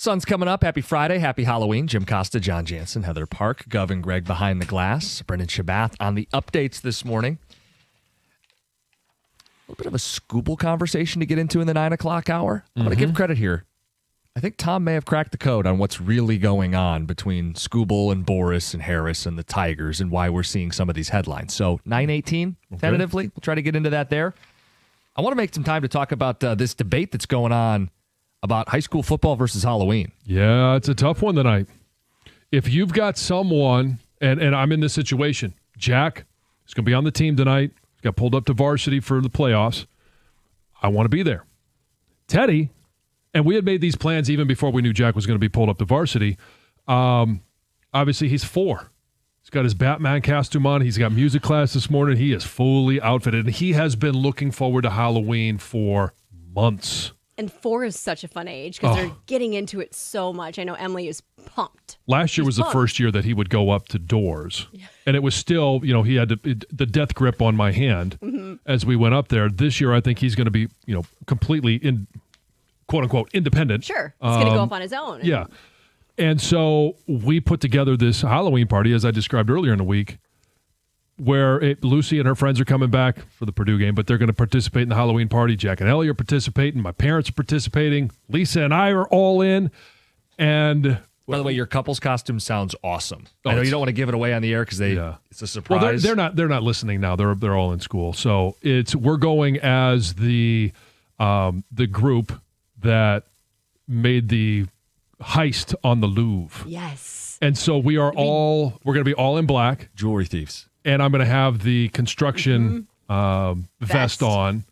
Sun's coming up. Happy Friday. Happy Halloween. Jim Costa, John Jansen, Heather Park, Gov and Greg behind the glass. Brendan Shabath on the updates this morning. A little bit of a Scooble conversation to get into in the 9 o'clock hour. I'm going to give credit here. I think Tom may have cracked the code on what's really going on between Scooble and Boris and Harris and the Tigers and why we're seeing some of these headlines. So 9:18, tentatively. We'll try to get into that there. I want to make some time to talk about this debate that's going on about high school football versus Halloween. Yeah, it's a tough one tonight. If you've got someone, and I'm in this situation, Jack is going to be on the team tonight, got pulled up to varsity for the playoffs. I want to be there. Teddy, and we had made these plans even before we knew Jack was going to be pulled up to varsity. Obviously, he's 4. He's got his Batman costume on. He's got music class this morning. He is fully outfitted, and he has been looking forward to Halloween for months. And 4 is such a fun age because they're getting into it so much. I know Emily is pumped. Last year was the first year that he would go up to doors. Yeah. And it was still, he had the death grip on my hand as we went up there. This year, I think he's going to be, completely quote unquote independent. Sure. He's going to go up on his own. Yeah. And so we put together this Halloween party, as I described earlier in the week, where Lucy and her friends are coming back for the Purdue game, but they're going to participate in the Halloween party. Jack and Ellie are participating. My parents are participating. Lisa and I are all in. And by the way, your couple's costume sounds awesome. I know you don't want to give it away on the air because it's a surprise. Well, they're not listening now. They're all in school. So we're going as the group that made the heist on the Louvre. Yes. And so we're going to be all in black. Jewelry thieves. And I'm going to have the construction vest on.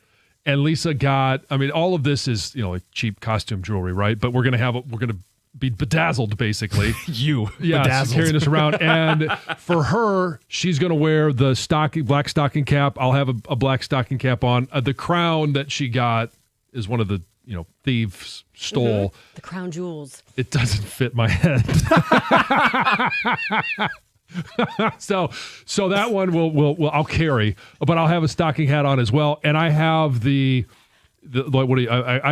And Lisa got, all of this is, like cheap costume jewelry, right? But we're going to be bedazzled, basically. Bedazzled. Carrying this around. And for her, she's going to wear the black stocking cap. I'll have a black stocking cap on. The crown that she got is one of the, thieves stole. The crown jewels. It doesn't fit my head. So that one I'll carry, but I'll have a stocking hat on as well, and I have I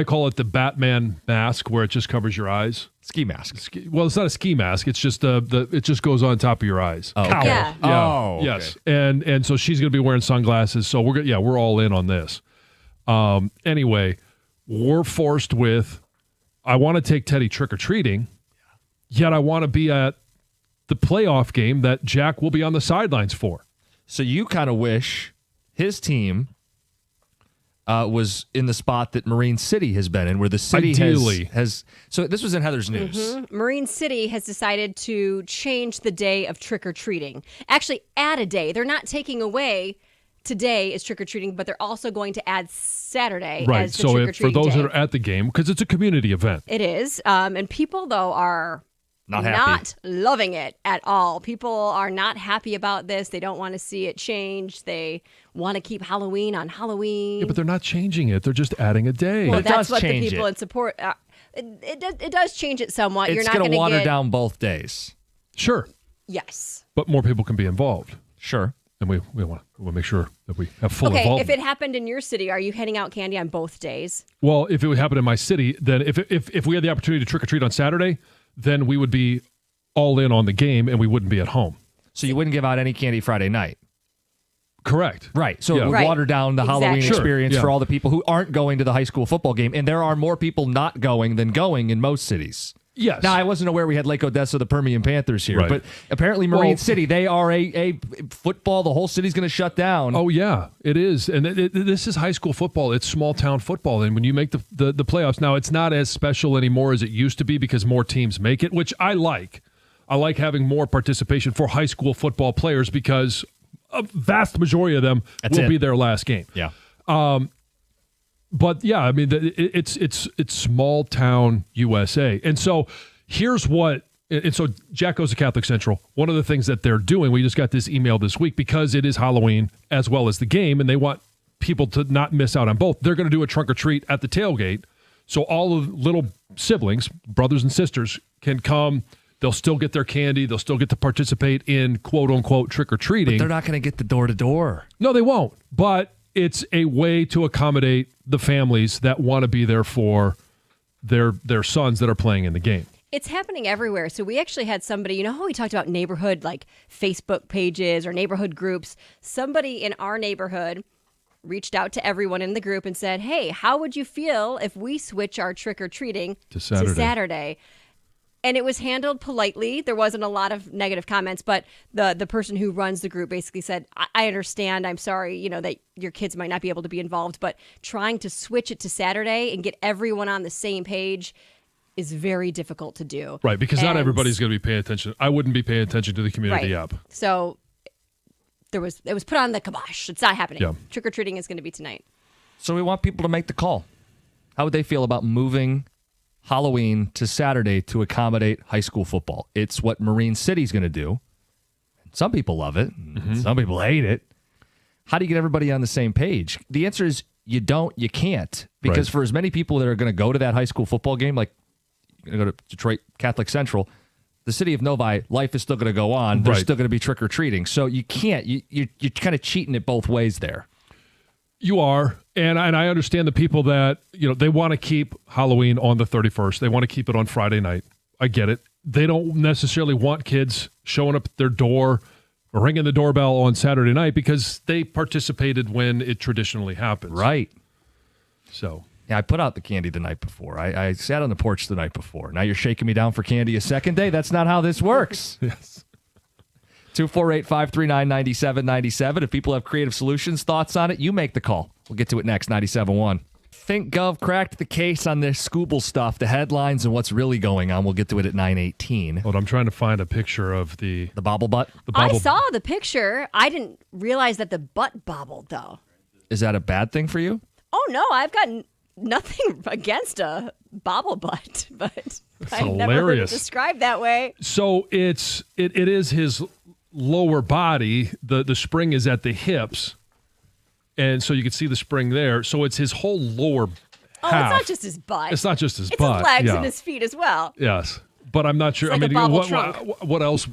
call it the Batman mask, where it just covers your eyes. Ski mask. Well, it's not a ski mask. It's just it just goes on top of your eyes. Oh, okay. Yeah. Oh, okay. Yes. And so she's gonna be wearing sunglasses. So we're all in on this. Anyway, we're forced with. I want to take Teddy trick or treating, yet I want to be at the playoff game that Jack will be on the sidelines for. So you kind of wish his team was in the spot that Marine City has been in, where the city has. So this was in Heather's news. Marine City has decided to change the day of trick-or-treating. Actually, add a day. They're not taking away today is trick-or-treating, but they're also going to add Saturday as the trick-or-treating for those day. that are at the game, because it's a community event. It is. And people, though, are not loving it at all. People are not happy about this. They don't want to see it change. They want to keep Halloween on Halloween. Yeah, but they're not changing it. They're just adding a day. Well, it that's does what the change people it. in support. It does change it somewhat. It's You're not going to water down both days. Sure. Yes. But more people can be involved. Sure. And we want to make sure that we have full involvement. If it happened in your city, are you handing out candy on both days? Well, if it would happen in my city, then if we had the opportunity to trick or treat on Saturday, then we would be all in on the game and we wouldn't be at home. So you wouldn't give out any candy Friday night. Correct. Right. So it would water down the Halloween experience for all the people who aren't going to the high school football game. And there are more people not going than going in most cities. Yes. Now, I wasn't aware we had Lake Odessa, the Permian Panthers here, Right. but apparently Marine City, they are a football. The whole city's going to shut down. Oh, yeah, it is. And this is high school football. It's small town football. And when you make the playoffs, now it's not as special anymore as it used to be because more teams make it, which I like. I like having more participation for high school football players because a vast majority of them will be their last game. Yeah. But yeah, it's small town USA. And so here's what, and so Jack goes to Catholic Central. One of the things that they're doing, we just got this email this week because it is Halloween as well as the game, and they want people to not miss out on both. They're going to do a trunk or treat at the tailgate. So all the little siblings, brothers and sisters, can come. They'll still get their candy. They'll still get to participate in quote unquote trick or treating. But they're not going to get the door to door. No, they won't. But it's a way to accommodate the families that want to be there for their sons that are playing in the game. It's happening everywhere. So we actually had somebody, you know how we talked about neighborhood like Facebook pages or neighborhood groups? Somebody in our neighborhood reached out to everyone in the group and said, hey, how would you feel if we switch our trick-or-treating to Saturday? And it was handled politely. There wasn't a lot of negative comments, but the person who runs the group basically said, I understand. I'm sorry, that your kids might not be able to be involved, but trying to switch it to Saturday and get everyone on the same page is very difficult to do. Right, because not everybody's going to be paying attention. I wouldn't be paying attention to the community app. So it was put on the kibosh. It's not happening. Yeah. Trick-or-treating is going to be tonight. So we want people to make the call. How would they feel about moving Halloween to Saturday to accommodate high school football? It's what Marine City's going to do. Some people love it. Some people hate it. How do you get everybody on the same page? The answer is you can't. Because for as many people that are going to go to that high school football game, like you're going to go to Detroit Catholic Central, the city of Novi, life is still going to go on. There's still going to be trick-or-treating. So you can't. You're kind of cheating it both ways there. You are. And I understand the people that, they want to keep Halloween on the 31st. They want to keep it on Friday night. I get it. They don't necessarily want kids showing up at their door or ringing the doorbell on Saturday night because they participated when it traditionally happens. Right. So. Yeah, I put out the candy the night before. I sat on the porch the night before. Now you're shaking me down for candy a second day? That's not how this works. Yes. 248-539-9797. If people have creative solutions, thoughts on it, you make the call. We'll get to it next, 97.1. Think Gov cracked the case on this Scooble stuff, the headlines and what's really going on. We'll get to it at 9:18. Hold on, I'm trying to find a picture of the bobble butt. I saw the picture. I didn't realize that the butt bobbled, though. Is that a bad thing for you? Oh, no, I've got nothing against a bobble butt, but I've never heard it described that way. So it is his lower body. The spring is at the hips. And so you can see the spring there. So it's his whole lower half. It's not just his butt. It's not just his it's butt. His legs and his feet as well. Yes. But I'm not sure. It's like a what else?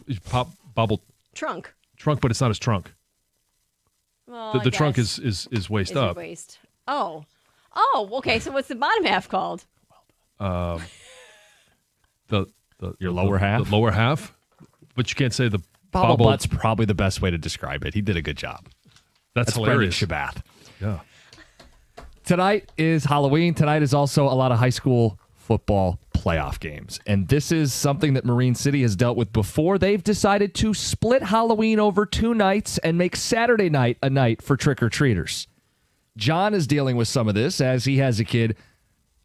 Bobble trunk. Trunk, but it's not his trunk. Well, the trunk is waist up. Waist. Oh, okay. So what's the bottom half called? Your lower half? The lower half. But you can't say the bobble butt's probably the best way to describe it. He did a good job. That's hilarious. Shabath. Yeah. Tonight is Halloween. Tonight is also a lot of high school football playoff games. And this is something that Marine City has dealt with before. They've decided to split Halloween over 2 nights and make Saturday night a night for trick-or-treaters. John is dealing with some of this as he has a kid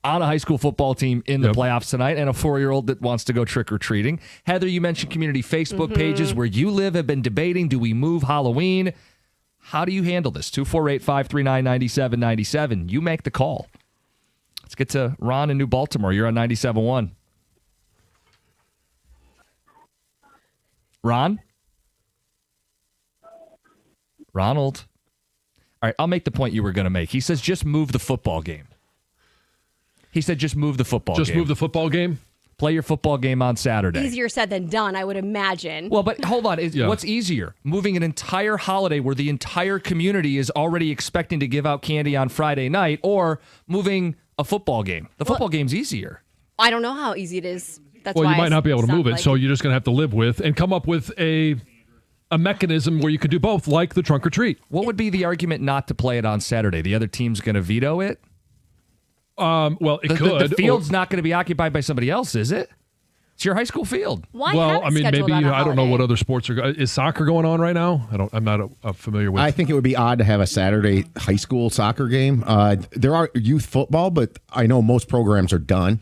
on a high school football team in the playoffs tonight and a 4-year-old that wants to go trick-or-treating. Heather, you mentioned community Facebook pages where you live have been debating, do we move Halloween? How do you handle this? 248-539-9797. You make the call. Let's get to Ron in New Baltimore. You're on 97.1. Ron? Ronald? All right, I'll make the point you were going to make. He says just move the football game. He said just move the football game. Just move the football game? Play your football game on Saturday. Easier said than done, I would imagine. Well, but hold on. What's easier? Moving an entire holiday where the entire community is already expecting to give out candy on Friday night, or moving a football game? The football game's easier. I don't know how easy it is. That's well, why you might not be able to move it, like so you're just going to have to live with and come up with a mechanism where you could do both, like the trunk or treat. What would be the argument not to play it on Saturday? The other team's going to veto it? Well, it could. The field's not going to be occupied by somebody else, is it? It's your high school field. Why well, have it scheduled maybe on a I don't know holiday? what other sports are. Is soccer going on right now? I'm not familiar with. I think it would be odd to have a Saturday high school soccer game. There are youth football, but I know most programs are done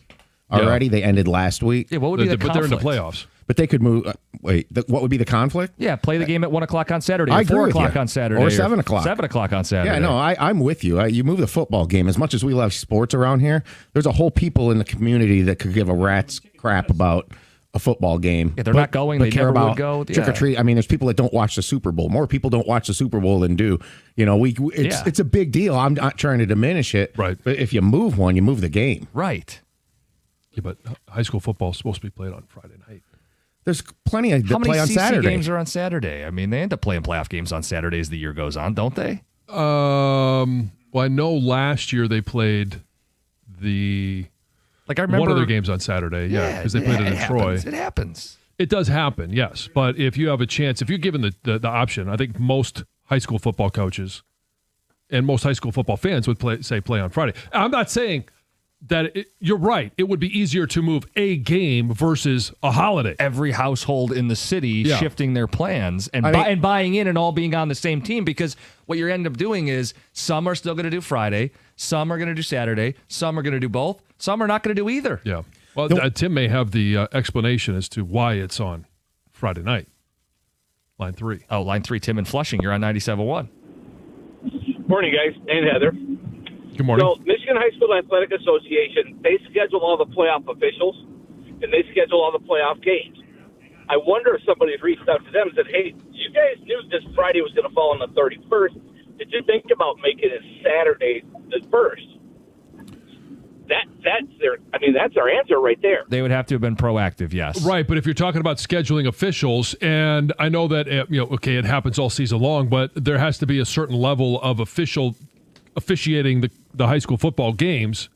already. Yeah. They ended last week. Yeah, what would be the but conflict? they're in the playoffs. But they could move. What would be the conflict? Yeah, play the game at 1 o'clock on Saturday. I Or agree 4 with o'clock you. on Saturday. Or 7 o'clock. 7 o'clock on Saturday. Yeah, no, I'm with you. You move the football game. As much as we love sports around here, there's a whole people in the community that could give a rat's crap about a football game. Yeah, they're not going. They care never about would go. Trick or treat. I mean, there's people that don't watch the Super Bowl. More people don't watch the Super Bowl than do. It's a big deal. I'm not trying to diminish it. Right. But if you move one, you move the game. Right. Yeah, but high school football is supposed to be played on Friday night. There's plenty of How many play on CC Saturday. games are on Saturday? I mean, they end up playing playoff games on Saturday as the year goes on, don't they? Well, I know last year they played the Like I remember one of their games on Saturday, because they played it in Troy. It happens. It does happen, yes. But if you have a chance, if you're given the option, I think most high school football coaches and most high school football fans would play on Friday. I'm not saying that you're right. It would be easier to move a game versus a holiday. Every household in the city shifting their plans and buying in and all being on the same team, because what you end up doing is some are still going to do Friday, some are going to do Saturday, some are going to do both, some are not going to do either. Yeah. Well, Tim may have the explanation as to why it's on Friday night. Line 3. Oh, line 3, Tim in Flushing. You're on 97.1. Morning, guys. And Heather. Good morning. So, Michigan High School Athletic Association, they schedule all the playoff officials, and they schedule all the playoff games. I wonder if somebody's reached out to them and said, hey, you guys knew this Friday was going to fall on the 31st. Did you think about making it Saturday the 1st? That's our answer right there. They would have to have been proactive, yes. Right, but if you're talking about scheduling officials, and I know that it happens all season long, but there has to be a certain level of officiating the high school football games.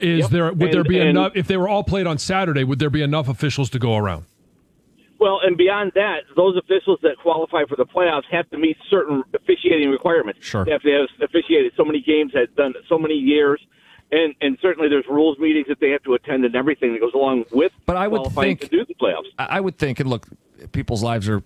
Would there be enough if they were all played on Saturday? Would there be enough officials to go around? Well, and beyond that, those officials that qualify for the playoffs have to meet certain officiating requirements. Sure. They have to have officiated so many games, has done so many years. And certainly there's rules meetings that they have to attend and everything that goes along with qualifying to do the playoffs. I would think, and look, people's lives are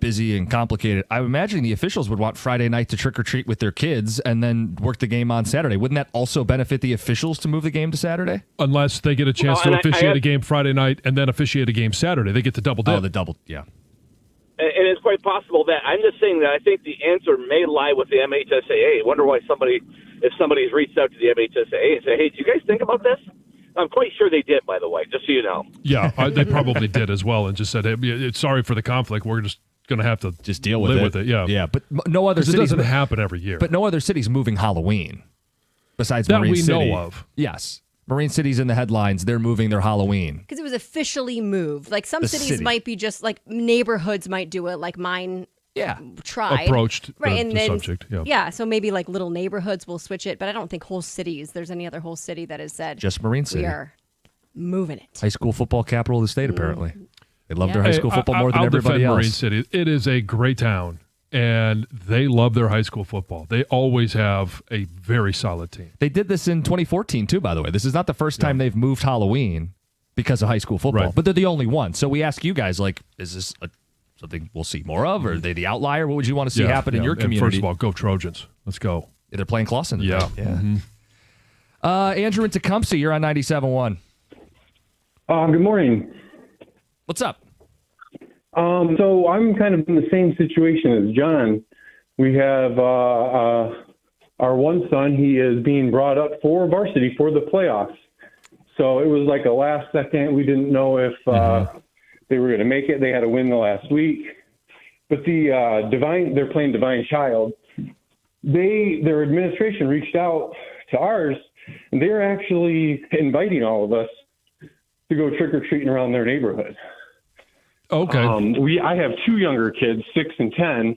busy and complicated. I would imagine the officials would want Friday night to trick-or-treat with their kids and then work the game on Saturday. Wouldn't that also benefit the officials to move the game to Saturday? Unless they get a chance to officiate a game Friday night and then officiate a game Saturday. They get the double dip. Oh, the double, yeah. And it's quite possible that I'm just saying that I think the answer may lie with the MHSAA. I wonder why if somebody's reached out to the MHSAA and say, hey, did you guys think about this? I'm quite sure they did, by the way, just so you know. Yeah, they probably did as well and just said, hey, sorry for the conflict. We're just going to have to just deal with it. Yeah. Yeah, but no other cities. It doesn't happen every year. But no other city's moving Halloween besides that Marine City. That we know of. Yes. Marine City's in the headlines. They're moving their Halloween. Because it was officially moved. Like some cities might be just like neighborhoods might do it, like mine tried. Approached the subject. Yeah, so maybe like little neighborhoods will switch it, but I don't think whole cities, there's any other whole city that has said. Just Marine City. We are moving it. High school football capital of the state, apparently. They love their high school football more than everybody else. Marine City. It is a great town. And they love their high school football. They always have a very solid team. They did this in 2014, too, by the way. This is not the first time they've moved Halloween because of high school football. Right. But they're the only one. So we ask you guys, like, is this something we'll see more of? Or are they the outlier? What would you want to see happen in your community? And first of all, go Trojans. Let's go. They're playing Clawson today. Yeah. Mm-hmm. Andrew in Tecumseh, you're on 97.1. Good morning. What's up? So I'm kind of in the same situation as John. We have our one son. He is being brought up for varsity for the playoffs. So it was like a last second. We didn't know if they were going to make it. They had to win the last week. But they're playing Divine Child. Their administration reached out to ours, and they're actually inviting all of us to go trick-or-treating around their neighborhood. Okay. I have two younger kids, 6 and 10,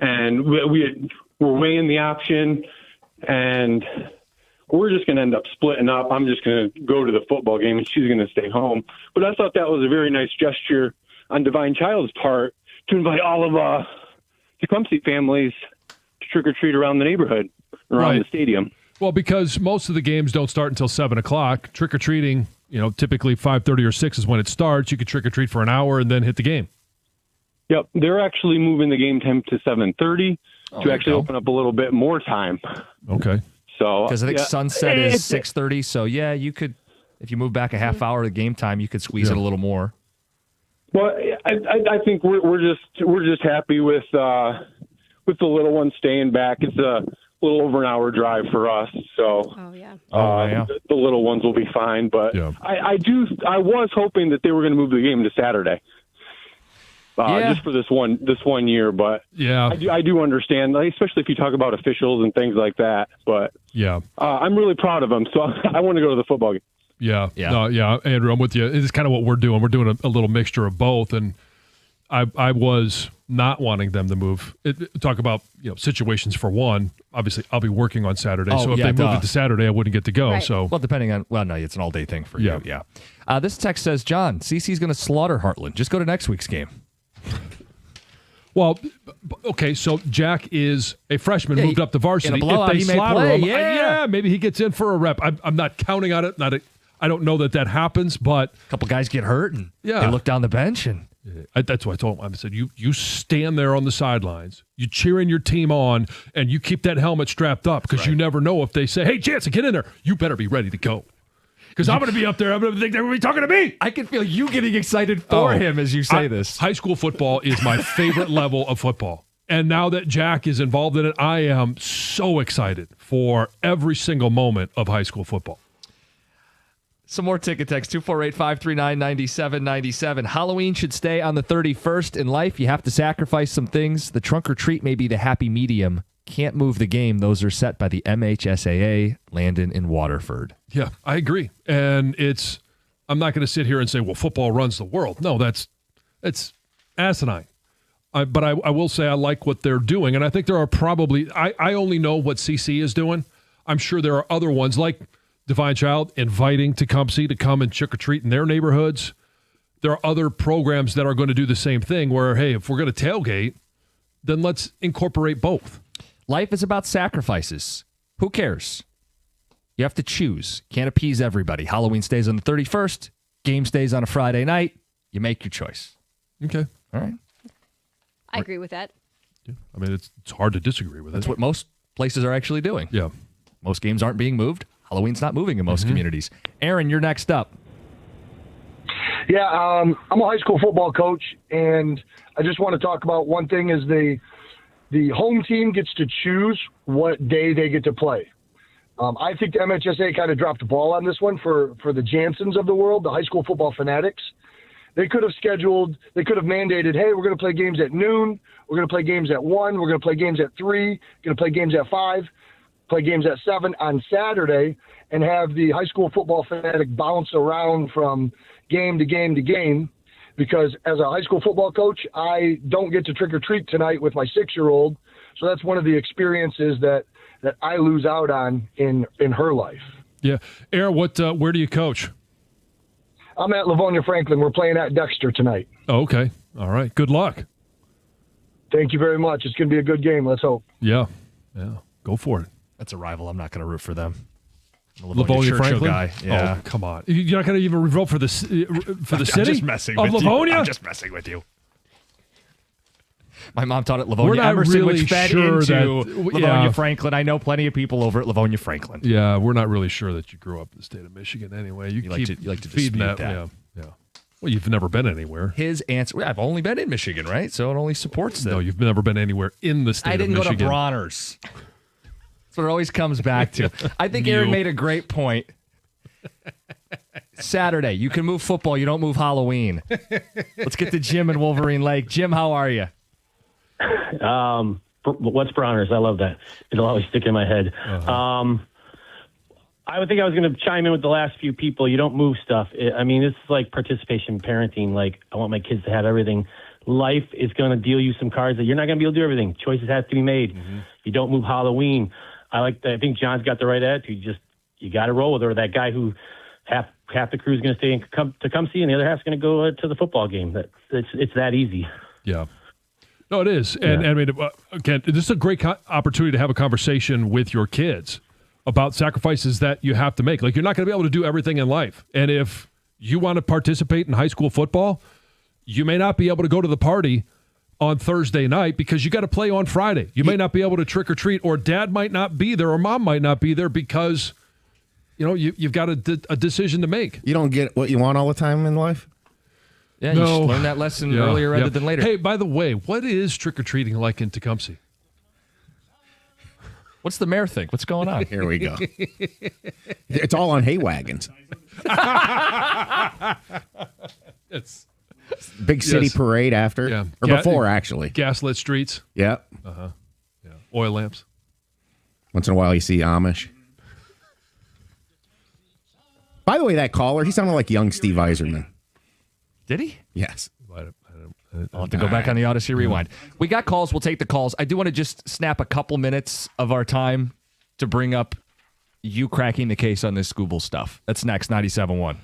and we're weighing the option, and we're just going to end up splitting up. I'm just going to go to the football game, and she's going to stay home. But I thought that was a very nice gesture on Divine Child's part to invite all of Tecumseh families to trick-or-treat around the neighborhood, around the stadium. Well, because most of the games don't start until 7 o'clock, trick-or-treating, typically 5:30 or 6 is when it starts. You could trick-or-treat for an hour and then hit the game. Yep. They're actually moving the game time to 7:30 to actually open up a little bit more time. Okay. So because I think sunset is 6:30. So, yeah, you could, if you move back a half hour to game time, you could squeeze it a little more. Well, I think we're just happy with the little one staying back. It's a little over an hour drive for us, so the little ones will be fine. But I was hoping that they were going to move the game to Saturday, just for this one year. But I do understand, especially if you talk about officials and things like that. But I'm really proud of them, so I want to go to the football game. Yeah. Andrew, I'm with you. It's kind of what we're doing. We're doing a little mixture of both, and I was not wanting them to move. Talk about situations for one. Obviously, I'll be working on Saturday, so if they moved it to Saturday, I wouldn't get to go. Right. So depending on no, it's an all-day thing for you. Yeah. This text says, John, CC's going to slaughter Heartland. Just go to next week's game. Well, okay, so Jack is a freshman, moved up to varsity. In a blowout, if they he may slaughter play, him, maybe he gets in for a rep. I'm not counting on it. I don't know that happens, but a couple guys get hurt, and they look down the bench, and that's what I told him. I said, you stand there on the sidelines, you cheering your team on, and you keep that helmet strapped up because you never know if they say, hey, Jansen, get in there. You better be ready to go. Because I'm going to be up there. I'm going to think they're going to be talking to me. I can feel you getting excited for him as you say this. High school football is my favorite level of football. And now that Jack is involved in it, I am so excited for every single moment of high school football. Some more ticket text, 248-539-9797. Halloween should stay on the 31st. In life, you have to sacrifice some things. The trunk or treat may be the happy medium. Can't move the game. Those are set by the MHSAA, Landon and Waterford. Yeah, I agree. And I'm not going to sit here and say, well, football runs the world. No, that's asinine. But I will say I like what they're doing. And I think there are probably, I only know what CC is doing. I'm sure there are other ones like Divine Child inviting Tecumseh to come and trick-or-treat in their neighborhoods. There are other programs that are going to do the same thing where, hey, if we're going to tailgate, then let's incorporate both. Life is about sacrifices. Who cares? You have to choose. Can't appease everybody. Halloween stays on the 31st. Game stays on a Friday night. You make your choice. Okay. All right. I agree with that. Yeah. I mean, it's hard to disagree with it. That's what most places are actually doing. Yeah. Most games aren't being moved. Halloween's not moving in most communities. Aaron, you're next up. Yeah, I'm a high school football coach, and I just want to talk about one thing is the home team gets to choose what day they get to play. I think the MHSA kind of dropped the ball on this one for the Jansens of the world, the high school football fanatics. They could have mandated, hey, we're going to play games at noon, we're going to play games at 1, we're going to play games at 3, going to play games at 5, play games at 7 on Saturday, and have the high school football fanatic bounce around from game to game to game. Because as a high school football coach, I don't get to trick-or-treat tonight with my 6-year-old. So that's one of the experiences that I lose out on in her life. Yeah. Aaron, where do you coach? I'm at Livonia Franklin. We're playing at Dexter tonight. Oh, okay. All right. Good luck. Thank you very much. It's going to be a good game. Let's hope. Yeah. Go for it. That's a rival. I'm not going to root for them. Livonia Franklin guy. Yeah. Oh, come on. You're not going to even vote for the city I'm just messing of with Livonia? You. I'm just messing with you. My mom taught at Livonia We're not Emerson, really which fed sure into that, Livonia Franklin. I know plenty of people over at Livonia Franklin. Yeah, we're not really sure that you grew up in the state of Michigan anyway. You like to feeding dispute that. Yeah. Well, you've never been anywhere. His answer, I've only been in Michigan, right? So it only supports that. No, you've never been anywhere in the state of Michigan. I didn't go to Bronner's. That's what it always comes back to. I think Aaron made a great point. Saturday, you can move football. You don't move Halloween. Let's get to Jim in Wolverine Lake. Jim, how are you? What's Bronner's? I love that. It'll always stick in my head. Uh-huh. I would think I was going to chime in with the last few people. You don't move stuff. It's like participation parenting. Like, I want my kids to have everything. Life is going to deal you some cards that you're not going to be able to do everything. Choices have to be made. Mm-hmm. You don't move Halloween. I think John's got the right attitude. You got to roll with her. That guy who half the crew is going to stay to come see, and the other half's going to go to the football game. It's that easy. Yeah. No, it is. And I mean, again, this is a great opportunity to have a conversation with your kids about sacrifices that you have to make. Like, you're not going to be able to do everything in life. And if you want to participate in high school football, you may not be able to go to the party on Thursday night because you got to play on Friday. You may not be able to trick or treat, or dad might not be there, or mom might not be there because, you've got a decision to make. You don't get what you want all the time in life? Yeah, you should learn that lesson earlier rather than later. Hey, by the way, what is trick-or-treating like in Tecumseh? What's the mayor think? What's going on? Here we go. It's all on hay wagons. It's big city parade after. Yeah. Or before, actually. Gaslit streets. Yep. Uh-huh. Yeah. Oil lamps. Once in a while you see Amish. By the way, that caller, he sounded like young Steve Eiserman. Did he? Yes. I'll have to go back on the Odyssey Rewind. We got calls. We'll take the calls. I do want to just snap a couple minutes of our time to bring up you cracking the case on this Scooble stuff. That's next, 97.1.